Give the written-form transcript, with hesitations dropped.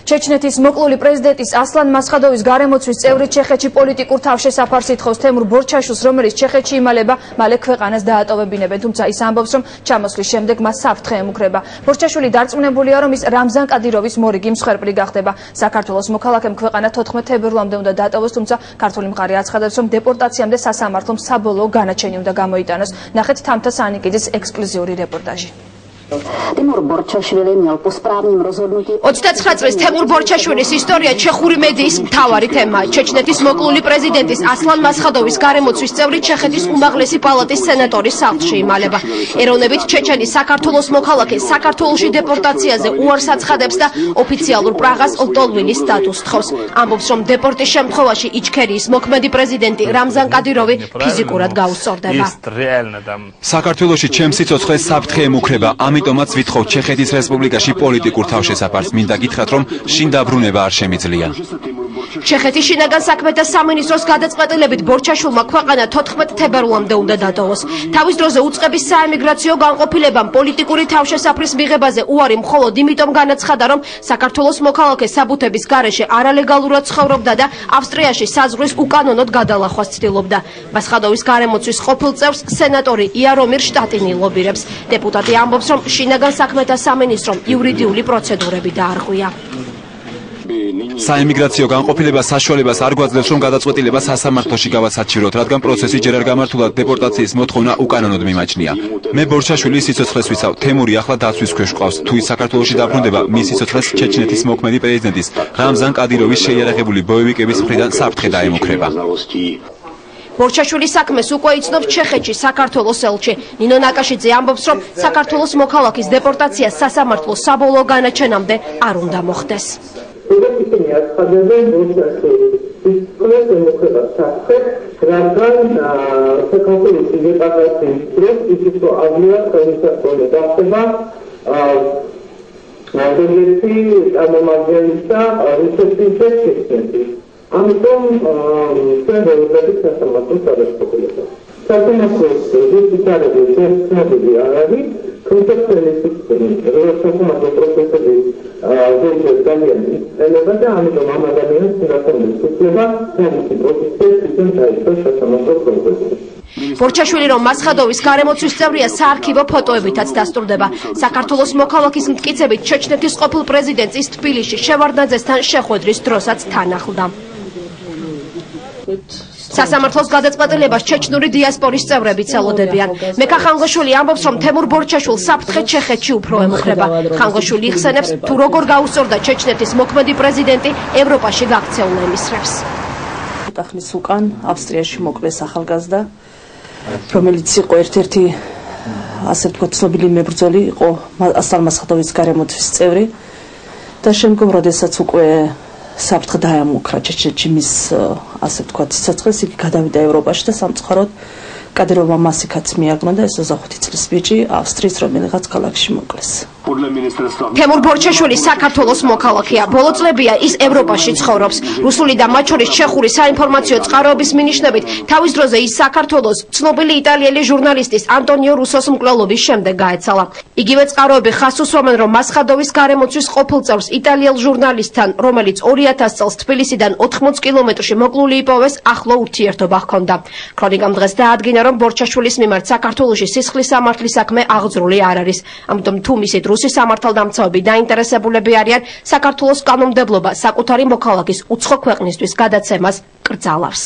ჩეჩნეთის მოკლული პრეზიდენტის ასლან მასხადოვის გარემოცვის წევრი ჩეხეთში პოლიტიკურ თავშესაფარს ითხოვს თემურ ბორჩაშვილს, რომელიც ჩეხეთში იმალება, მალე ქვეყანას დაატოვებინებენ, თუმცა ის ამბობს, რომ ჩამოსვლის შემდეგ მას საფრთხე ემუქრება. ბორჩაშვილი დარწმუნებულია, რომ ის რამზან კადიროვის მორიგი მსხვერპლი გახდება. საქართველოს მოქალაქემ ქვეყანა 14 თებერვლამდე უნდა დაატოვოს, თუმცა ქართული მხარე აცხადებს, რომ დეპორტაციამდე სასამართლომ საბოლოო განაჩენი უნდა გამოიტანოს. ნახეთ თამთა სანიკიძის ექსკლუზიური რეპორტაჟი. Тимур Борчашвили имел по справным разhodнутием. 29 წლის თემურ ბორჩაშვილის ისტორია ჩეხური მედიის მთავარი თემაა. ჩეჩნეთის მოკლული პრეზიდენტის ასლან მასხადოვის გარემოცვის წევრი ჩეხეთის უმაღლესი პალატის სენატორის სახლში იმალება. ეროვნებით ჩეჩენი საქართველოს მოქალაქე საქართველოში დეპორტაციაზე უარს აცხადებს და ოფიციალურ პრაღას ლტოლვილის სტატუსს თხოვს. ამბობს, რომ დეპორტის შემთხვევაში იჩქერიის მოქმედი პრეზიდენტი რამზან კადიროვი ფიზიკურად გაუსწორდება. საქართველოში ჩემს სიცოცხლეს საფრთხე ემუქრება. ამიტომაც ვითხოვ ჩეხეთის რესპუბლიკაში პოლიტიკურ თავშესაფარს. მინდა გითხრათ, რომ შინ დაბრუნება არ შემიძლია. ჩეხეთის შინაგან საქმეთა სამინისტროს გადაწყვეტილებით ბორჩაშვილმა ქვეყანა 14 თებერვლამდე უნდა დატოვოს. თავის დროზე უწყების საემიგრაციო განყოფილებამ პოლიტიკური თავშესაფრის მიღებაზე უარი მხოლოდ იმიტომ განაცხადა, რომ საქართველოს მოქალაქე საბუთების გარეშე არალეგალურად ცხოვრობდა და ავსტრიაში საზღვრის უკანონოდ გადალახვას ცდილობდა. მასხადოვის გარემოცვის ყოფილ წევრს სენატორი იარომირ შტატინი ლობირებს. დეპუტატი ამბობს, რომ შინაგან საქმეთა სამინისტრომ იურიდიული პროცედურები დაარღვია. საემიგრაციო განყოფილება საშუალებას არ გვაძლევს, რომ გადაწყვეტილება სასამართლოში გავასაჩივროთ, რადგან პროცესი ჯერ არ გამართულა, დეპორტაციის მოთხოვნა უკანონოდ მიმაჩნია. მე ბორჩაშვილის სიცოცხლეს ვიცავ, თემური ახლა დაცვის ქვეშ ყავს. თუ ის საქართველოში დაბრუნდება, მის სიცოცხლეს ჩეჩნეთის მოქმედი პრეზიდენტის რამზან კადიროვის შეიარაღებული ბოევიკების მხრიდან საფრთხე დაემუქრება. ბორჩაშვილის საქმეს უკვე იცნობს ჩეხეთში საქართველოს ელჩი. ნინო ნაკაშიძე ამბობს, რომ საქართველოს მოქალაქის დეპორტაცია სასამართლოს საბოლოო განაჩენამდე არ უნდა მოხდეს. ისინი აცხადებენ, ბორჩაშვილის სიცოცხლეს ემუქრება საფრთხე, რადგან საქართველოს დეპორტაციის დროს ის უფრო ადვილად ხელმისაწვდომი გახდება რუსეთის წარმომადგენელთა რუსეთის ჩეჩნეთის. ამიტომ ჩვენ ვეუბნებით სასამართლოს გადაწყვეტილებას. სასამართლოს ზუსტი ცნობილი არ არის, თუმცა სასამართლო პროცესები ზოგიერთ ძალიან იცვლება და ამიტომ ამ ადამიანს სინათლის უფლება სამი პროცესის ისინი დაიწყოს სასამართლო პროცესში. ბორჩაშვილი რომ მასხადოვის გარემოცვის წევრია საარქივო ფოტოებითაც დასტურდება. საქართველოს მოქალაქის მტკიცებით ჩეჩნეთის ყოფილ პრეზიდენტს ის თბილისში შევარდნაძესთან შეხვედრის დროსაც თან ახლდა. სასამართლოს გადაწყვეტილებას ჩეჩნური დიასპორის წევრებიც ელოდებიან. მეკა ხანგოშვილი ამბობს, რომ თემურ ბორჩაშვილს საფრთხე ჩეხეთში უფრო ემუქრება. ხანგოშვილი იხსენებს, თუ როგორ გაუსწორდა ჩეჩნეთის მოქმედი პრეზიდენტი ევროპაში გაქცეულ ემისრებს. ხუთახნის უკან ავსტრიაში მოკლეს ახალგაზრდა, რომელიც იყო ერთ-ერთი ასე ვთქვათ ცნობილი მებრძოლი, იყო ასლან მასხადოვის გარემოცვის წევრი და შემდგომ როდესაც უკვე საფრთხე დაემუქრა ჩეჩნეთში მის ასე ვთქვათ სიცოცხლეს, იგი გადავიდა ევროპაში და სამწუხაროდ კადიროვმა მას იქაც მიაგნო და ეს 25 წლის ბიჭი ავსტრიის რომელიღაც ქალაქში მოკლეს. თემურ ბორჩაშვილი საქართველოს მოქალაქეა. ბოლო წლებია ის ევროპაში ცხოვრობს. რუსული და მათ შორის ჩეხური საინფორმაციო წყაროების მინიშნებით, თავის დროზე ის საქართველოს ცნობილი იტალიელი ჟურნალისტის ანტონიო რუსოს მკვლელობის შემდეგ გაეცალა. იგივე წყაროები ხაზს უსვამენ, რომ მასხადოვის გარემოცვის ყოფილ წევრს იტალიელ ჟურნალისტთან, რომელიც 2000 წელს თბილისიდან 80 კილომეტრში მოკლული იპოვეს, ახლო ურთიერთობა ჰქონდა. ქრონიკამ დღეს დაადგინა, რომ ბორჩაშვილის მიმართ საქართველოში სისხლის სამართლის საქმე აღძრული არ არის. ამიტომ თუ მისი რუსი სამართალდამცავები დაინტერესებულები არიან, საქართველოს კანონმდებლობა საკუთარი მოქალაქის უცხო ქვეყნისთვის გადაცემას კრძალავს.